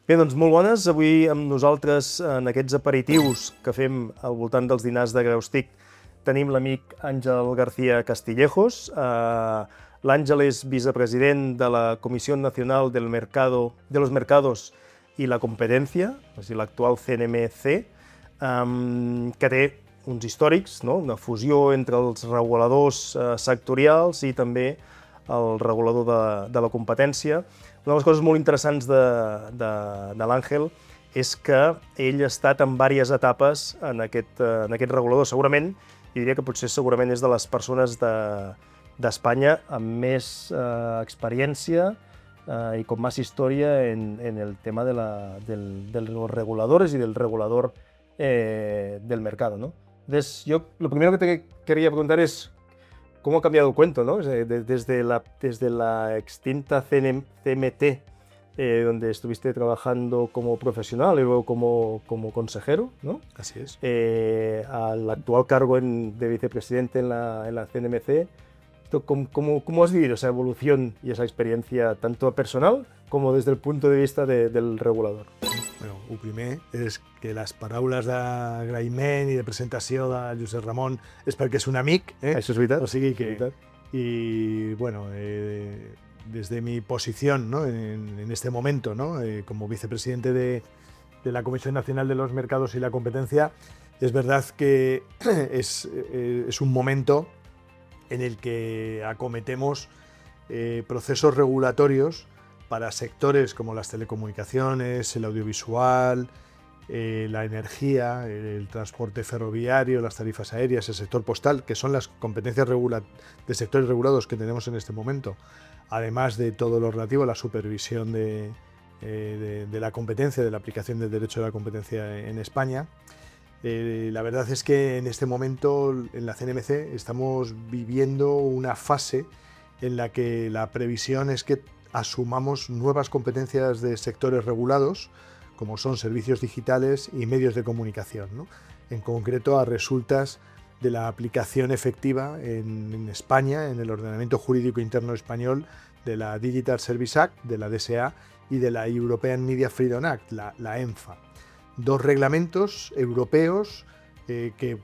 Bé, doncs molt bones. Avui amb nosaltres, en aquests aperitius que fem al voltant dels dinars de Graustic, tenim l'amic Àngel García Castillejos. L'Àngel és vicepresident de la Comissió Nacional de los Mercados i la Competencia, és a dir, l'actual CNMC, que té uns històrics, no? Una fusió entre els reguladors sectorials i també el regulador de la competència. Una de les coses molt interessants de l'Àngel és que ell ha estat en diverses etapes en aquest regulador. Segurament, jo diria que segurament és de les persones d'Espanya amb més experiència y con más historia en el tema de los reguladores y del regulador del mercado, ¿no? Entonces, yo lo primero que te quería preguntar es cómo ha cambiado el cuento, ¿no? Desde la extinta CMT, donde estuviste trabajando como profesional y luego como consejero, ¿no? Así es. Al actual cargo de vicepresidente en la CNMC. ¿Cómo has vivido esa evolución y esa experiencia, tanto personal como desde el punto de vista del regulador? Bueno, el primer és que les paraules d'agraïment i de presentació de Josep Ramon és perquè és un amic. Això és veritat. O sigui que... Y bueno, desde mi posición, ¿no? en este momento, ¿no? Como vicepresidente de la Comisión Nacional de los Mercados y la Competencia, es verdad que es un momento en el que acometemos procesos regulatorios para sectores como las telecomunicaciones, el audiovisual, la energía, el transporte ferroviario, las tarifas aéreas, el sector postal, que son las competencias de sectores regulados que tenemos en este momento, además de todo lo relativo a la supervisión de la competencia, de la aplicación del derecho de la competencia en España. La verdad es que en este momento en la CNMC estamos viviendo una fase en la que la previsión es que asumamos nuevas competencias de sectores regulados, como son servicios digitales y medios de comunicación, ¿no? En concreto, a resultas de la aplicación efectiva en España, en el ordenamiento jurídico interno español, de la Digital Service Act, de la DSA y de la European Media Freedom Act, la EMFA. Dos reglamentos europeos que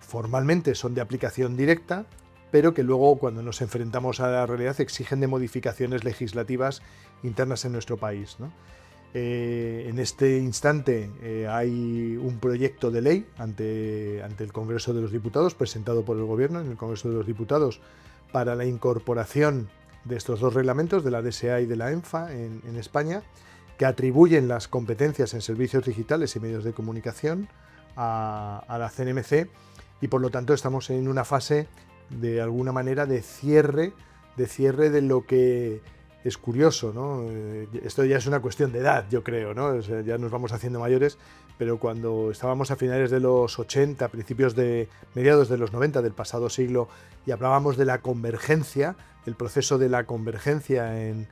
formalmente son de aplicación directa, pero que luego, cuando nos enfrentamos a la realidad, exigen de modificaciones legislativas internas en nuestro país, ¿no? En este instante hay un proyecto de ley ante el Congreso de los Diputados, presentado por el Gobierno en el Congreso de los Diputados, para la incorporación de estos dos reglamentos, de la DSA y de la EMFA en España, que atribuyen las competencias en servicios digitales y medios de comunicación a la CNMC, y por lo tanto estamos en una fase de alguna manera de cierre de lo que es curioso, ¿no? Esto ya es una cuestión de edad, yo creo, ¿no? O sea, ya nos vamos haciendo mayores, pero cuando estábamos a finales de los 80, mediados de los 90 del pasado siglo, y hablábamos de la convergencia, el proceso de la convergencia en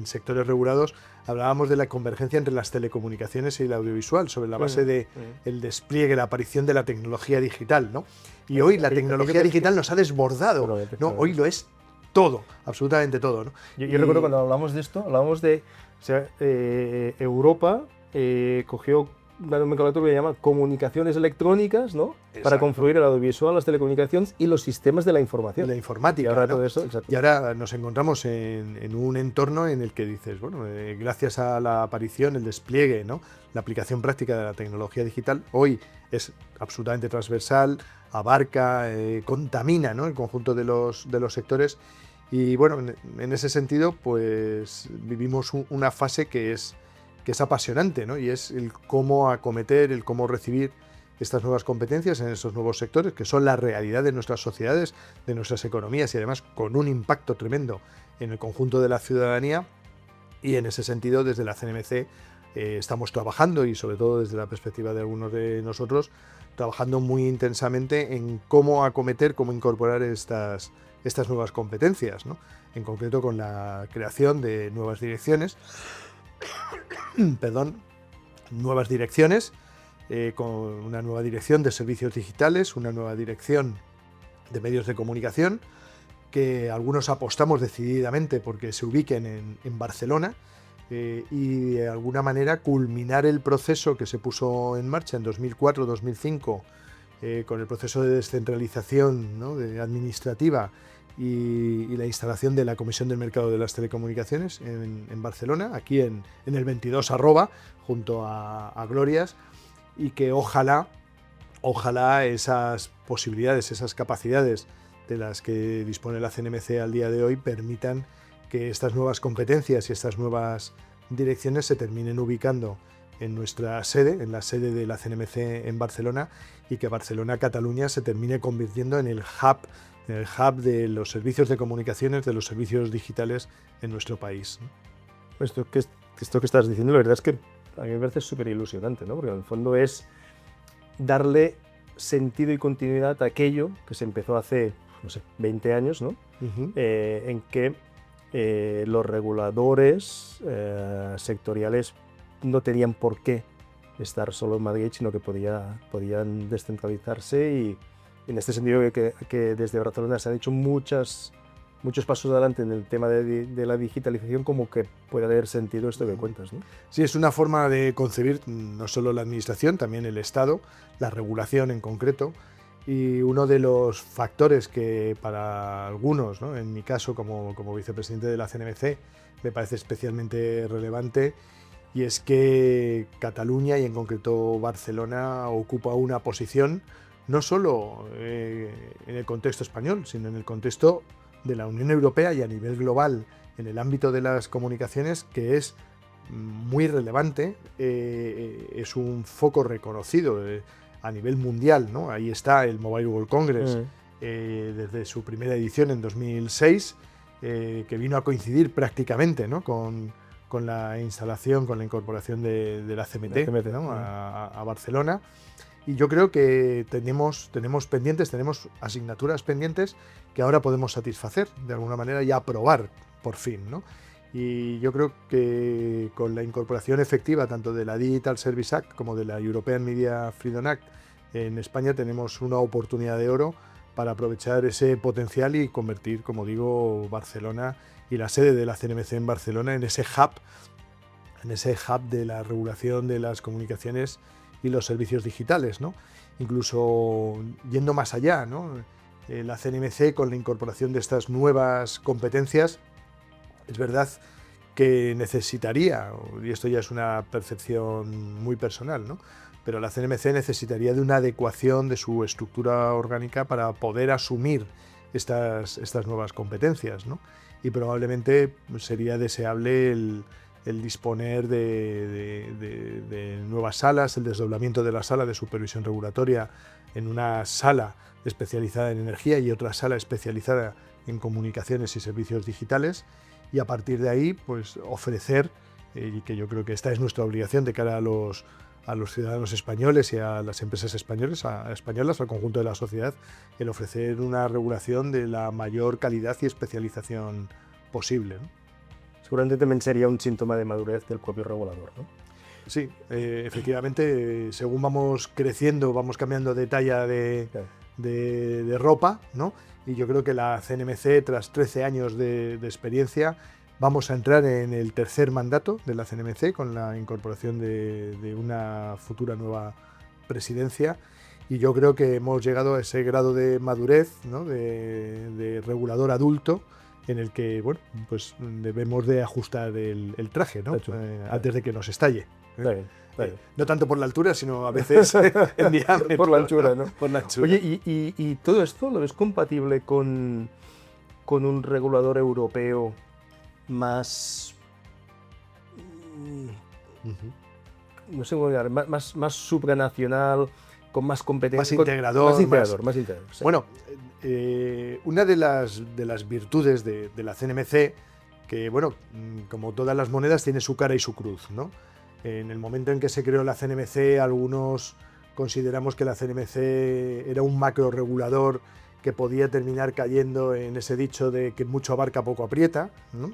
sectores regulados, hablábamos de la convergencia entre las telecomunicaciones y el audiovisual, sobre la base del despliegue, la aparición de la tecnología digital, ¿no? Y hoy la tecnología digital nos ha desbordado, ¿no? Hoy lo es todo, absolutamente todo, ¿no? Yo recuerdo cuando hablamos de esto, hablábamos de, o sea, Europa cogió una nomenclatura que se llama comunicaciones electrónicas, ¿no? Exacto. Para confluir el audiovisual, las telecomunicaciones y los sistemas de la información. La informática. Y ahora, ¿no? todo eso, exacto. Y ahora nos encontramos en un entorno en el que dices, bueno, gracias a la aparición, el despliegue, ¿no? La aplicación práctica de la tecnología digital, hoy es absolutamente transversal, abarca, contamina, ¿no? El conjunto de los sectores. Y bueno, en ese sentido, pues vivimos una fase que es apasionante, ¿no? Y es el cómo acometer, el cómo recibir estas nuevas competencias en estos nuevos sectores, que son la realidad de nuestras sociedades, de nuestras economías, y además con un impacto tremendo en el conjunto de la ciudadanía. Y en ese sentido, desde la CNMC estamos trabajando, y sobre todo desde la perspectiva de algunos de nosotros, trabajando muy intensamente en cómo acometer, cómo incorporar estas nuevas competencias, ¿no? En concreto con la creación de nuevas direcciones, nuevas direcciones, con una nueva dirección de servicios digitales, una nueva dirección de medios de comunicación, que algunos apostamos decididamente porque se ubiquen en Barcelona, y de alguna manera culminar el proceso que se puso en marcha en 2004-2005 con el proceso de descentralización, ¿no?, administrativa y la instalación de la Comisión del Mercado de las Telecomunicaciones en Barcelona, aquí en el 22 junto a Glorias, y que ojalá esas posibilidades, esas capacidades de las que dispone la CNMC al día de hoy permitan que estas nuevas competencias y estas nuevas direcciones se terminen ubicando en nuestra sede, en la sede de la CNMC en Barcelona, y que Barcelona-Cataluña se termine convirtiendo en el hub de los servicios de comunicaciones, de los servicios digitales en nuestro país. Esto que estás diciendo, la verdad es que a mí me parece súper ilusionante, ¿no? Porque en el fondo es darle sentido y continuidad a aquello que se empezó hace, no sé, 20 años, ¿no? En que los reguladores sectoriales no tenían por qué estar solo en Madrid, sino que podían descentralizarse, y en este sentido que desde Barcelona se han hecho muchos pasos adelante en el tema de la digitalización, como que puede haber sentido esto que cuentas, ¿no? Sí, es una forma de concebir no solo la administración, también el Estado, la regulación en concreto, y uno de los factores que para algunos, ¿no?, en mi caso como vicepresidente de la CNMC, me parece especialmente relevante, y es que Cataluña y en concreto Barcelona ocupa una posición no solo en el contexto español, sino en el contexto de la Unión Europea y a nivel global en el ámbito de las comunicaciones, que es muy relevante, es un foco reconocido a nivel mundial, ¿no? Ahí está el Mobile World Congress, desde su primera edición en 2006, que vino a coincidir prácticamente, ¿no?, con la instalación, con la incorporación de la CMT, ¿no?, a Barcelona. Y yo creo que tenemos asignaturas pendientes que ahora podemos satisfacer de alguna manera y aprobar por fin, ¿no? Y yo creo que con la incorporación efectiva tanto de la Digital Service Act como de la European Media Freedom Act, en España tenemos una oportunidad de oro para aprovechar ese potencial y convertir, como digo, Barcelona y la sede de la CNMC en Barcelona en ese hub de la regulación de las comunicaciones y los servicios digitales, ¿no? Incluso yendo más allá, ¿no? La CNMC, con la incorporación de estas nuevas competencias, es verdad que necesitaría, y esto ya es una percepción muy personal, ¿no?, pero la CNMC necesitaría de una adecuación de su estructura orgánica para poder asumir estas nuevas competencias, ¿no? Y probablemente sería deseable el disponer de nuevas salas, el desdoblamiento de la sala de supervisión regulatoria en una sala especializada en energía y otra sala especializada en comunicaciones y servicios digitales, y a partir de ahí pues ofrecer, y que yo creo que esta es nuestra obligación de cara a los ciudadanos españoles y a las empresas españolas, al conjunto de la sociedad, el ofrecer una regulación de la mayor calidad y especialización posible, ¿no? Seguramente también sería un síntoma de madurez del propio regulador, ¿no? Sí, efectivamente, según vamos creciendo, vamos cambiando de talla de ropa, ¿no? Y yo creo que la CNMC, tras 13 años de experiencia, vamos a entrar en el tercer mandato de la CNMC con la incorporación de una futura nueva presidencia, y yo creo que hemos llegado a ese grado de madurez, ¿no?, de regulador adulto, en el que, bueno, pues debemos de ajustar el traje, ¿no?, antes de que nos estalle. Está bien. No tanto por la altura, sino a veces en diámetro. Por la anchura, ¿no? Por la anchura. Oye, ¿y todo esto lo ves compatible con un regulador europeo más, no sé cómo llamar, más supranacional, con más competencia? Más integrador. Más integrador, sí. Bueno, una de las virtudes de la CNMC, que, bueno, como todas las monedas, tiene su cara y su cruz, ¿no? En el momento en que se creó la CNMC, algunos consideramos que la CNMC era un macro regulador que podía terminar cayendo en ese dicho de que mucho abarca, poco aprieta, ¿no?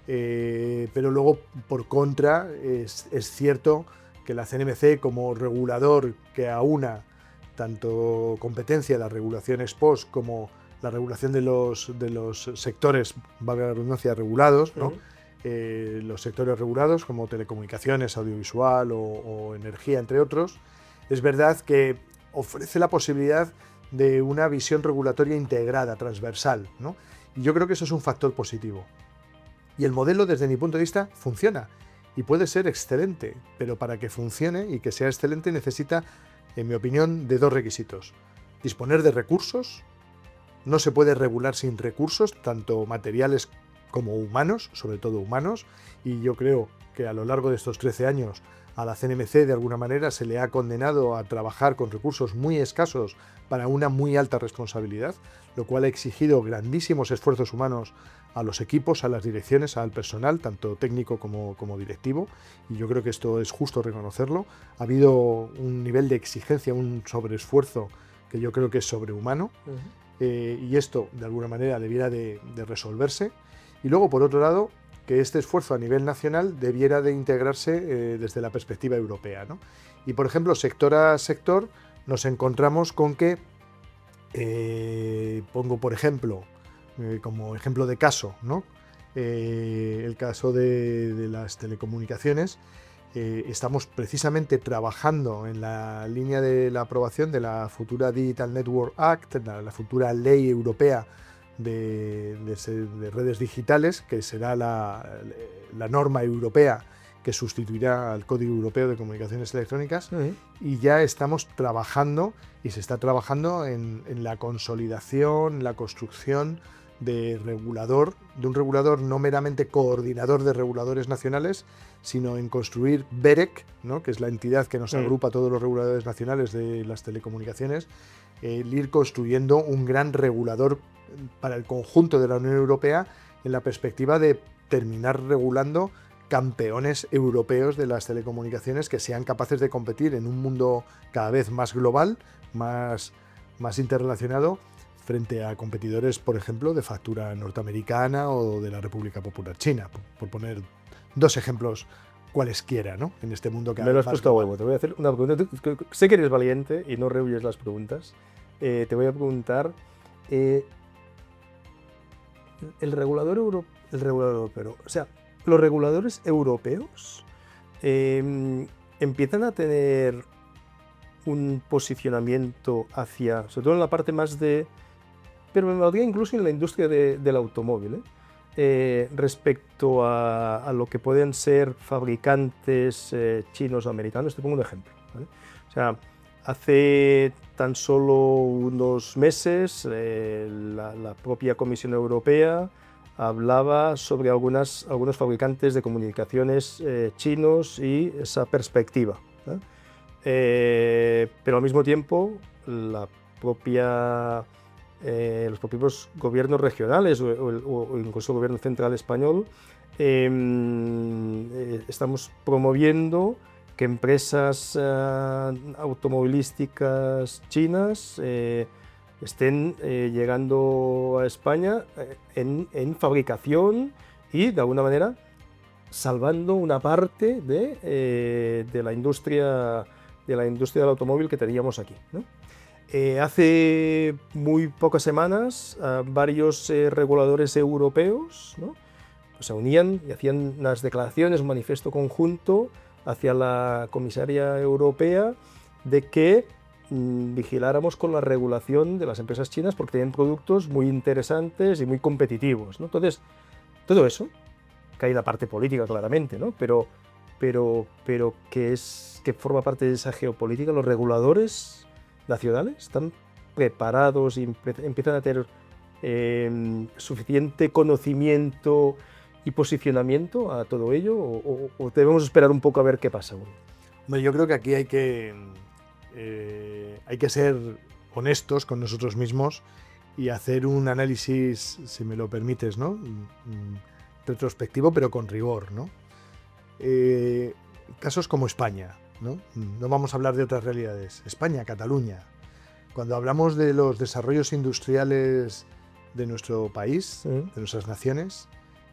Pero luego, por contra, es cierto que la CNMC, como regulador que aúna tanto competencia, la regulación ex post, como la regulación de los sectores, valga la redundancia, regulados, ¿no? los sectores regulados como telecomunicaciones, audiovisual o energía, entre otros, es verdad que ofrece la posibilidad de una visión regulatoria integrada, transversal, ¿no? Y yo creo que eso es un factor positivo. Y el modelo, desde mi punto de vista, funciona y puede ser excelente, pero para que funcione y que sea excelente necesita, en mi opinión, de dos requisitos. Disponer de recursos. No se puede regular sin recursos, tanto materiales como humanos, sobre todo humanos, y yo creo que a lo largo de estos 13 años a la CNMC de alguna manera se le ha condenado a trabajar con recursos muy escasos para una muy alta responsabilidad, lo cual ha exigido grandísimos esfuerzos humanos a los equipos, a las direcciones, al personal, tanto técnico como directivo, y yo creo que esto es justo reconocerlo. Ha habido un nivel de exigencia, un sobreesfuerzo que yo creo que es sobrehumano, y esto de alguna manera debiera de resolverse. Y luego, por otro lado, que este esfuerzo a nivel nacional debiera de integrarse desde la perspectiva europea, ¿no? Y, por ejemplo, sector a sector nos encontramos con que, pongo por ejemplo, como ejemplo de caso, ¿no? El caso de las telecomunicaciones, estamos precisamente trabajando en la línea de la aprobación de la futura Digital Network Act, la futura ley europea de redes digitales, que será la norma europea que sustituirá al Código Europeo de Comunicaciones Electrónicas, y ya estamos trabajando, y se está trabajando en la consolidación, la construcción de un regulador no meramente coordinador de reguladores nacionales, sino en construir BEREC, ¿no?, que es la entidad que nos agrupa a todos los reguladores nacionales de las telecomunicaciones, el ir construyendo un gran regulador para el conjunto de la Unión Europea en la perspectiva de terminar regulando campeones europeos de las telecomunicaciones que sean capaces de competir en un mundo cada vez más global, más interrelacionado, frente a competidores, por ejemplo, de factura norteamericana o de la República Popular China, por poner dos ejemplos cualesquiera, ¿no?, en este mundo que... Me lo has puesto a huevo. Te voy a hacer una pregunta. Sé que eres valiente y no rehuyes las preguntas. Te voy a preguntar... el regulador europeo, o sea, los reguladores europeos empiezan a tener un posicionamiento hacia, sobre todo en la parte más de, pero me valdría incluso en la industria del automóvil, respecto a lo que pueden ser fabricantes chinos o americanos. Te pongo un ejemplo, ¿vale? O sea, hace tan solo unos meses la propia Comisión Europea hablaba sobre algunos fabricantes de comunicaciones chinos y esa perspectiva, pero al mismo tiempo los propios gobiernos regionales o incluso el gobierno central español estamos promoviendo que empresas automovilísticas chinas estén llegando a España en fabricación y, de alguna manera, salvando una parte de la industria del automóvil que teníamos aquí, ¿no? Hace muy pocas semanas, varios reguladores europeos, ¿no?, se unían y hacían unas declaraciones, un manifiesto conjunto hacia la comisaria europea de que vigiláramos con la regulación de las empresas chinas porque tienen productos muy interesantes y muy competitivos, ¿no? Entonces, todo eso, que hay la parte política claramente, ¿no?, pero que forma parte de esa geopolítica. Los reguladores nacionales están preparados y empiezan a tener suficiente conocimiento y posicionamiento a todo ello, o debemos esperar un poco a ver qué pasa. Bueno, yo creo que aquí hay que ser honestos con nosotros mismos y hacer un análisis, si me lo permites, ¿no?, retrospectivo, pero con rigor, ¿no? Casos como España, ¿no? No vamos a hablar de otras realidades. España, Cataluña. Cuando hablamos de los desarrollos industriales de nuestro país, de nuestras naciones,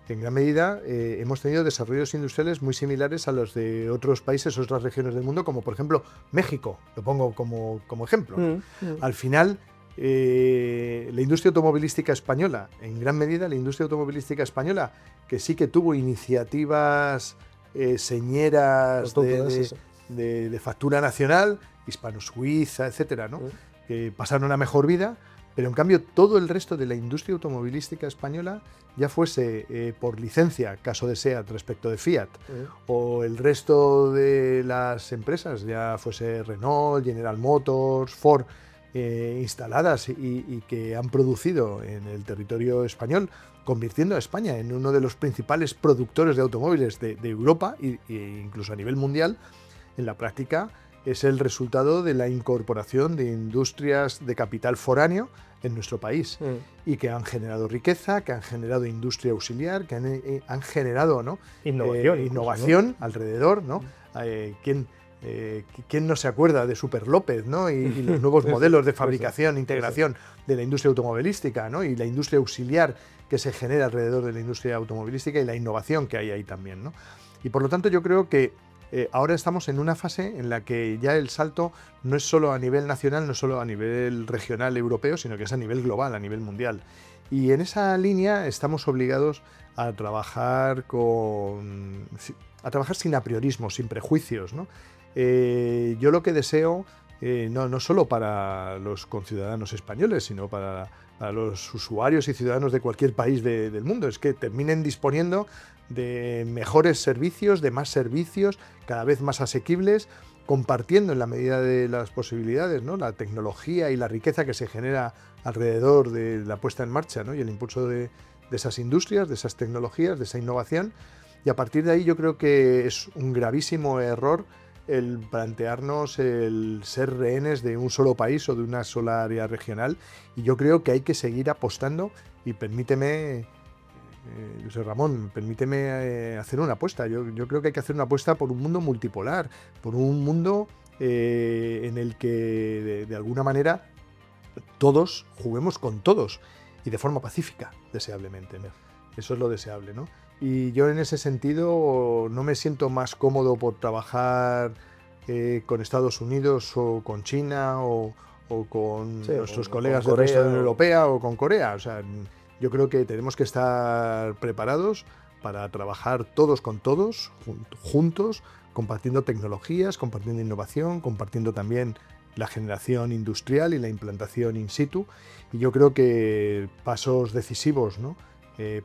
en gran medida hemos tenido desarrollos industriales muy similares a los de otros países, otras regiones del mundo, como por ejemplo México, lo pongo como ejemplo. Al final, La industria automovilística española, en gran medida la industria automovilística española, que sí que tuvo iniciativas señeras de factura nacional, hispano-suiza, etcétera, ¿no? Que pasaron a mejor vida, pero en cambio todo el resto de la industria automovilística española, ya fuese por licencia, caso de SEAT respecto de Fiat, o el resto de las empresas, ya fuese Renault, General Motors, Ford, instaladas y que han producido en el territorio español, convirtiendo a España en uno de los principales productores de automóviles de Europa e incluso a nivel mundial, en la práctica es el resultado de la incorporación de industrias de capital foráneo en nuestro país y que han generado riqueza, que han generado industria auxiliar, que han generado, ¿no? Innovación, ¿no? Alrededor, ¿no? ¿Quién no se acuerda de Super López, ¿no? y los nuevos modelos de fabricación, integración de la industria automovilística, ¿no? Y la industria auxiliar que se genera alrededor de la industria automovilística y la innovación que hay ahí también, ¿no? Y por lo tanto yo creo que ahora estamos en una fase en la que ya el salto no es solo a nivel nacional, no es solo a nivel regional europeo, sino que es a nivel global, a nivel mundial. Y en esa línea estamos obligados a trabajar sin apriorismo, sin prejuicios, ¿no? Yo lo que deseo, no solo para los conciudadanos españoles, sino para los usuarios y ciudadanos de cualquier país del mundo, es que terminen disponiendo de mejores servicios, de más servicios, cada vez más asequibles, compartiendo en la medida de las posibilidades, ¿no? La tecnología y la riqueza que se genera alrededor de la puesta en marcha, ¿no? Y el impulso de esas industrias, de esas tecnologías, de esa innovación. Y a partir de ahí yo creo que es un gravísimo error el plantearnos el ser rehenes de un solo país o de una sola área regional, y yo creo que hay que seguir apostando, y permíteme, José Ramón, permíteme hacer una apuesta. Yo creo que hay que hacer una apuesta por un mundo multipolar, por un mundo en el que de alguna manera todos juguemos con todos y de forma pacífica, deseablemente, ¿no? Eso es lo deseable, ¿no? Y yo en ese sentido no me siento más cómodo por trabajar con Estados Unidos o con China o con nuestros colegas del resto de la Unión Europea o con Corea. O sea, yo creo que tenemos que estar preparados para trabajar todos con todos, juntos, compartiendo tecnologías, compartiendo innovación, compartiendo también la generación industrial y la implantación in situ. Y yo creo que pasos decisivos, ¿no?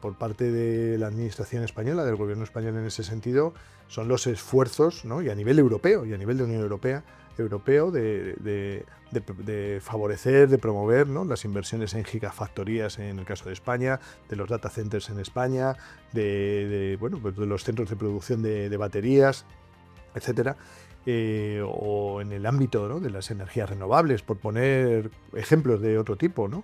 Por parte de la administración española, del gobierno español en ese sentido, son los esfuerzos, ¿no? Y a nivel europeo y a nivel de Unión Europea, de favorecer, de promover, ¿no? Las inversiones en gigafactorías en el caso de España, de los data centers en España, de los centros de producción de baterías, etcétera. O en el ámbito, ¿no? De las energías renovables, por poner ejemplos de otro tipo, ¿no?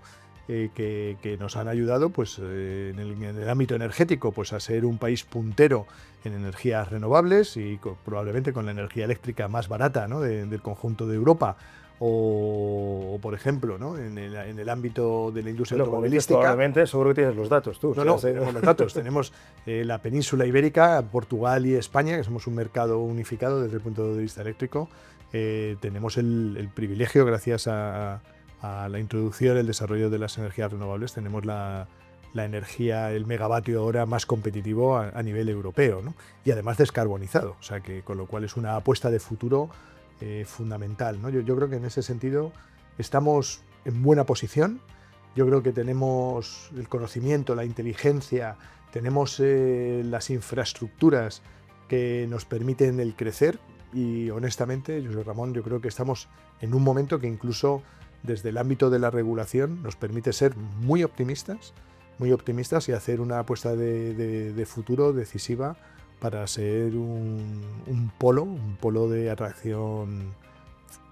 Que nos han ayudado, pues, en el ámbito energético, pues, a ser un país puntero en energías renovables y probablemente con la energía eléctrica más barata, ¿no? del conjunto de Europa. O por ejemplo, ¿no? en el ámbito de la industria automovilística. Probablemente, seguro que tienes los datos tú. Tenemos los datos. Tenemos la península ibérica, Portugal y España, que somos un mercado unificado desde el punto de vista eléctrico. Tenemos el privilegio, gracias a la introducción, el desarrollo de las energías renovables, tenemos la energía, el megavatio hora más competitivo a nivel europeo, ¿no? Y además descarbonizado, o sea que con lo cual es una apuesta de futuro fundamental, ¿no? Yo creo que en ese sentido estamos en buena posición. Yo creo que tenemos el conocimiento, la inteligencia, tenemos las infraestructuras que nos permiten el crecer, y honestamente, José Ramón, yo creo que estamos en un momento que incluso desde el ámbito de la regulación nos permite ser muy optimistas y hacer una apuesta de futuro decisiva para ser un polo de atracción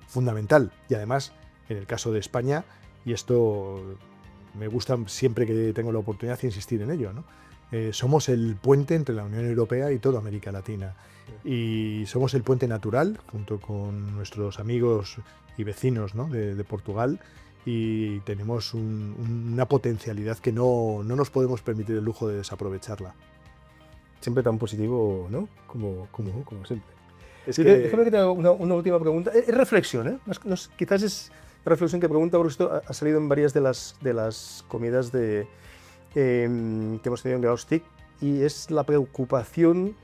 fundamental. Y además, en el caso de España, y esto me gusta siempre que tengo la oportunidad de insistir en ello, ¿no? Somos el puente entre la Unión Europea y toda América Latina. Y somos el puente natural, junto con nuestros amigos y vecinos, ¿no? de Portugal, y tenemos una potencialidad que no nos podemos permitir el lujo de desaprovecharla. Siempre tan positivo, ¿no? Como siempre. Déjame que te haga una última pregunta. Es reflexión, ¿eh? Quizás reflexión que pregunta, porque esto ha salido en varias de las comidas que hemos tenido en Graustic, y es la preocupación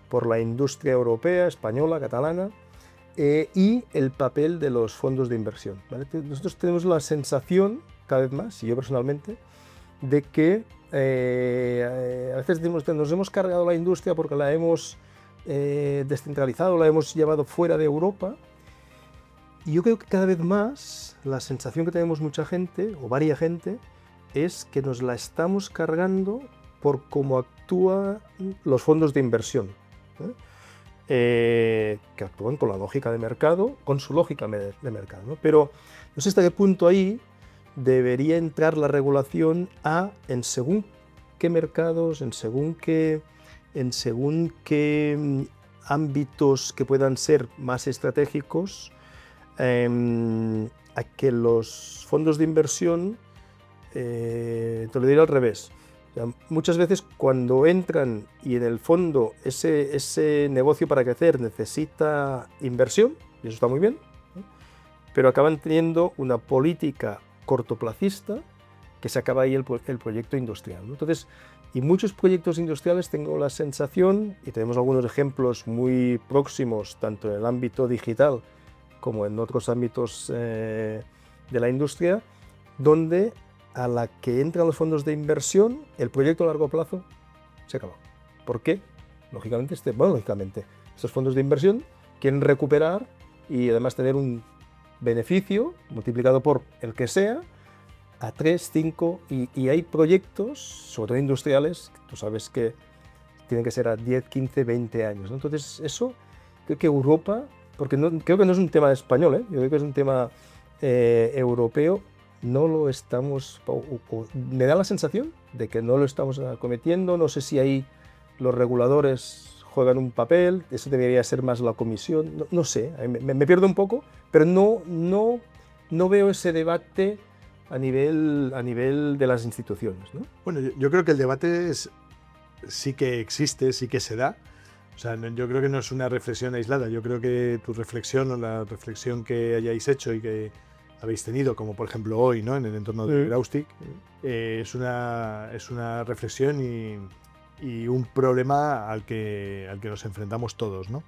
por la industria europea, española, catalana, y el papel de los fondos de inversión, ¿vale? Nosotros tenemos la sensación, cada vez más, y yo personalmente, de que a veces nos hemos cargado la industria porque la hemos descentralizado, la hemos llevado fuera de Europa, y yo creo que cada vez más la sensación que tenemos mucha gente, o varia gente, es que nos la estamos cargando por cómo actúan los fondos de inversión, que actúan con la lógica de mercado, con su lógica de mercado, ¿no? Pero no sé hasta qué punto ahí debería entrar la regulación en según qué mercados, en según qué ámbitos que puedan ser más estratégicos, a que los fondos de inversión, te lo diré al revés. O sea, muchas veces cuando entran y en el fondo ese negocio para crecer necesita inversión, y eso está muy bien, ¿no? Pero acaban teniendo una política cortoplacista que se acaba ahí el proyecto industrial, ¿no? Entonces, y muchos proyectos industriales tengo la sensación, y tenemos algunos ejemplos muy próximos, tanto en el ámbito digital como en otros ámbitos de la industria, donde a la que entran los fondos de inversión, el proyecto a largo plazo se acaba. ¿Por qué? Lógicamente, esos fondos de inversión quieren recuperar y además tener un beneficio multiplicado por el que sea, a 3, 5, y hay proyectos, sobre todo industriales, tú sabes que tienen que ser a 10, 15, 20 años, ¿no? Entonces, eso, creo que Europa, porque creo que no es un tema español, yo creo que es un tema europeo, no lo estamos, me da la sensación de que no lo estamos acometiendo. No sé si ahí los reguladores juegan un papel, eso debería ser más la comisión, no sé, me pierdo un poco, pero no veo ese debate a nivel de las instituciones, ¿no? Bueno, yo creo que el debate sí que existe, sí que se da. O sea, yo creo que no es una reflexión aislada. Yo creo que tu reflexión o la reflexión que hayáis hecho y que habéis tenido, como por ejemplo hoy, ¿no?, en el entorno de Graustic, es una reflexión y un problema al que nos enfrentamos todos, ¿no?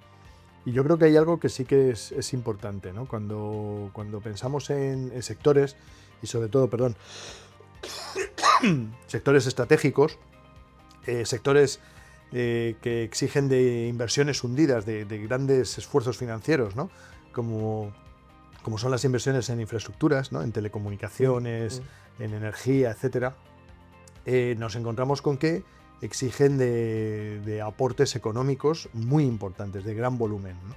Y yo creo que hay algo que sí que es importante, ¿no? Cuando pensamos en sectores, y sobre todo, sectores estratégicos, sectores que exigen de inversiones hundidas, de grandes esfuerzos financieros, ¿no?, como son las inversiones en infraestructuras, ¿no?, en telecomunicaciones, en energía, etcétera, nos encontramos con que exigen de aportes económicos muy importantes, de gran volumen, ¿no?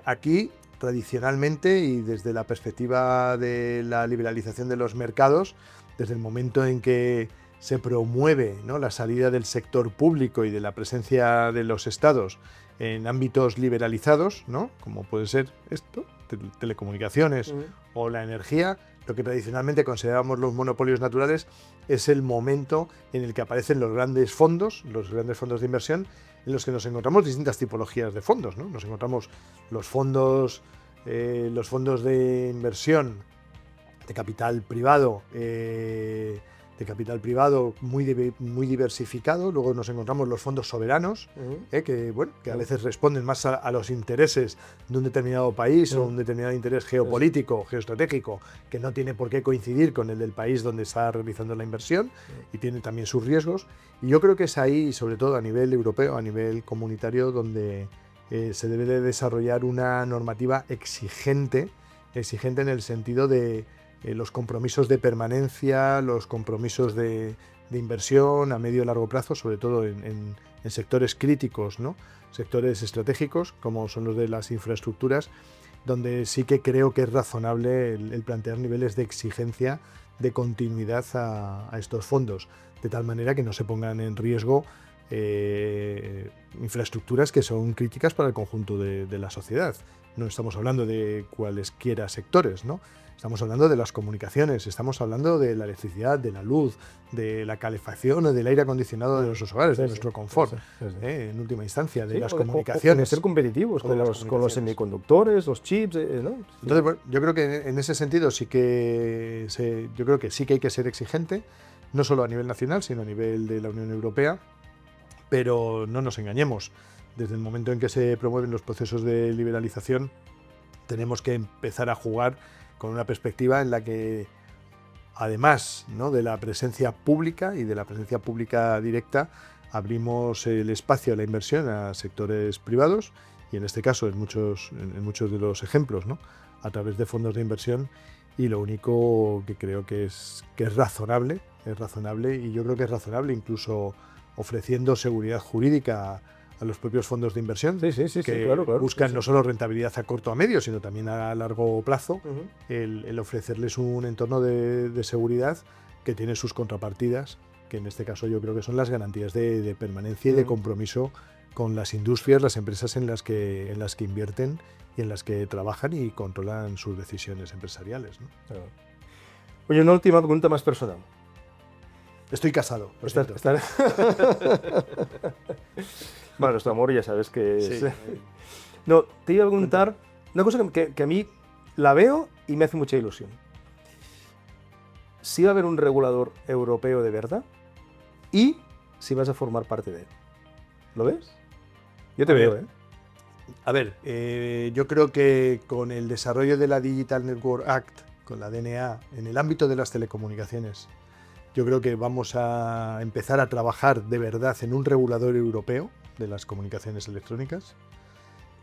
Aquí, tradicionalmente, y desde la perspectiva de la liberalización de los mercados, desde el momento en que se promueve, ¿no?, la salida del sector público y de la presencia de los estados en ámbitos liberalizados, ¿no?, como puede ser esto, telecomunicaciones o la energía, lo que tradicionalmente consideramos los monopolios naturales, es el momento en el que aparecen los grandes fondos de inversión, en los que nos encontramos distintas tipologías de fondos, ¿no? Nos encontramos los fondos de inversión de capital privado, muy diversificado. Luego nos encontramos los fondos soberanos, que a veces responden más a los intereses de un determinado país o un determinado interés geopolítico, geoestratégico, que no tiene por qué coincidir con el del país donde está realizando la inversión, y tiene también sus riesgos. Y yo creo que es ahí, sobre todo a nivel europeo, a nivel comunitario, donde se debe de desarrollar una normativa exigente en el sentido de los compromisos de permanencia, los compromisos de inversión a medio y largo plazo, sobre todo en sectores críticos, ¿no?, sectores estratégicos, como son los de las infraestructuras, donde sí que creo que es razonable el plantear niveles de exigencia de continuidad a estos fondos, de tal manera que no se pongan en riesgo infraestructuras que son críticas para el conjunto de la sociedad. No estamos hablando de cualesquiera sectores, ¿no? Estamos hablando de las comunicaciones, estamos hablando de la electricidad, de la luz, de la calefacción o del aire acondicionado de nuestros hogares, de nuestro confort, en última instancia, de las comunicaciones. De ser competitivos con los semiconductores, los chips, ¿no? Entonces, bueno, yo creo que en ese sentido sí que hay que ser exigente, no solo a nivel nacional, sino a nivel de la Unión Europea, pero no nos engañemos. Desde el momento en que se promueven los procesos de liberalización, tenemos que empezar a jugar con una perspectiva en la que, además, ¿no?, de la presencia pública y de la presencia pública directa, abrimos el espacio a la inversión a sectores privados y, en este caso, en muchos de los ejemplos, ¿no?, a través de fondos de inversión. Y lo único que creo que es razonable, y yo creo que es razonable incluso ofreciendo seguridad jurídica a los propios fondos de inversión, claro, buscan no solo rentabilidad a corto o a medio, sino también a largo plazo, el ofrecerles un entorno de seguridad que tiene sus contrapartidas, que en este caso yo creo que son las garantías de permanencia y de compromiso con las industrias, las empresas en las que invierten y en las que trabajan y controlan sus decisiones empresariales, ¿no? Claro. Oye, una última pregunta más personal. Estoy casado. Bueno, nuestro amor ya sabes que es... Sí. No, te iba a preguntar una cosa que a mí la veo y me hace mucha ilusión. Si va a haber un regulador europeo de verdad y si vas a formar parte de él. ¿Lo ves? Yo te veo, ¿eh? A ver, yo creo que con el desarrollo de la Digital Network Act, con la DNA, en el ámbito de las telecomunicaciones, yo creo que vamos a empezar a trabajar de verdad en un regulador europeo de las comunicaciones electrónicas.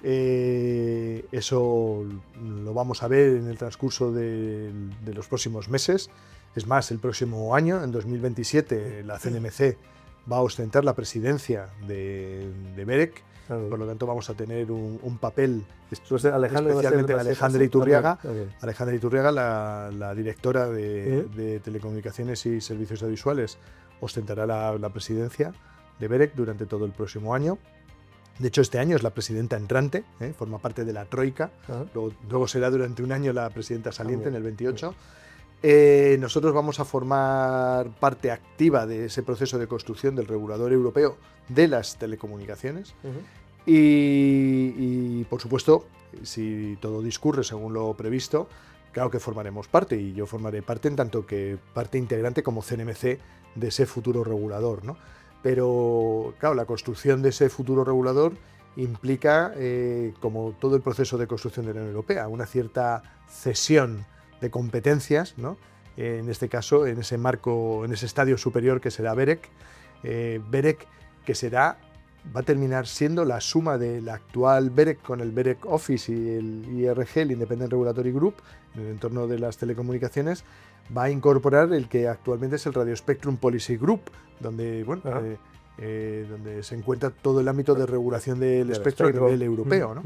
Eso lo vamos a ver en el transcurso de los próximos meses. Es más, el próximo año, en 2027, la CNMC va a ostentar la presidencia de BEREC. Por lo tanto, vamos a tener un papel, especialmente Alejandra Iturriaga. Alejandra Iturriaga, la directora de Telecomunicaciones y Servicios Audiovisuales, ostentará la presidencia de BEREC durante todo el próximo año. De hecho, este año es la presidenta entrante, forma parte de la Troika. Luego será durante un año la presidenta saliente, en el 28. Nosotros vamos a formar parte activa de ese proceso de construcción del regulador europeo de las telecomunicaciones. Y, por supuesto, si todo discurre según lo previsto, claro que formaremos parte, y yo formaré parte en tanto que parte integrante como CNMC de ese futuro regulador, ¿no? Pero, claro, la construcción de ese futuro regulador implica, como todo el proceso de construcción de la Unión Europea, una cierta cesión de competencias, ¿no? En este caso, en ese marco, en ese estadio superior que será BEREC, que va a terminar siendo la suma del actual BEREC con el BEREC Office y el IRG, el Independent Regulatory Group, en el entorno de las telecomunicaciones. Va a incorporar el que actualmente es el Radio Spectrum Policy Group, donde, donde se encuentra todo el ámbito de regulación del espectro a nivel europeo, ¿no?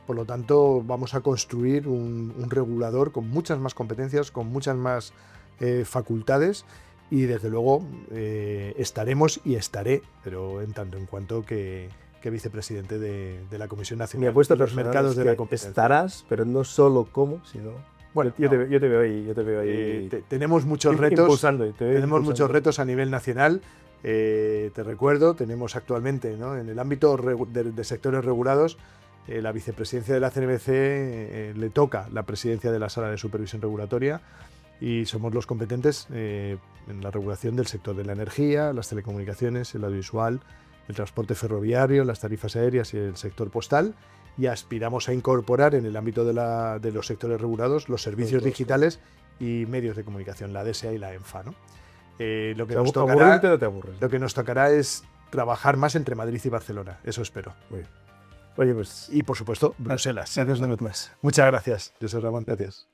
Por lo tanto, vamos a construir un regulador con muchas más competencias, con muchas más facultades, y desde luego estaremos y estaré, pero en tanto en cuanto que vicepresidente de la Comisión Nacional. Mi apuesta de los personal mercados es de que la competencia. Estarás, pero no solo como, sino... Bueno, yo te veo ahí. Tenemos muchos retos. Impulsando. Muchos retos a nivel nacional. Te recuerdo, tenemos actualmente, ¿no?, en el ámbito de sectores regulados, la vicepresidencia de la CNMC le toca la presidencia de la Sala de Supervisión Regulatoria, y somos los competentes en la regulación del sector de la energía, las telecomunicaciones, el audiovisual, el transporte ferroviario, las tarifas aéreas y el sector postal, y aspiramos a incorporar en el ámbito de los sectores regulados los servicios digitales y medios de comunicación, la DSA y la ENFA, ¿no? Lo que nos tocará es trabajar más entre Madrid y Barcelona, eso espero. Muy bien. Oye, pues... Y, por supuesto, Bruselas. Gracias una vez más. Muchas gracias, José Ramón. Gracias.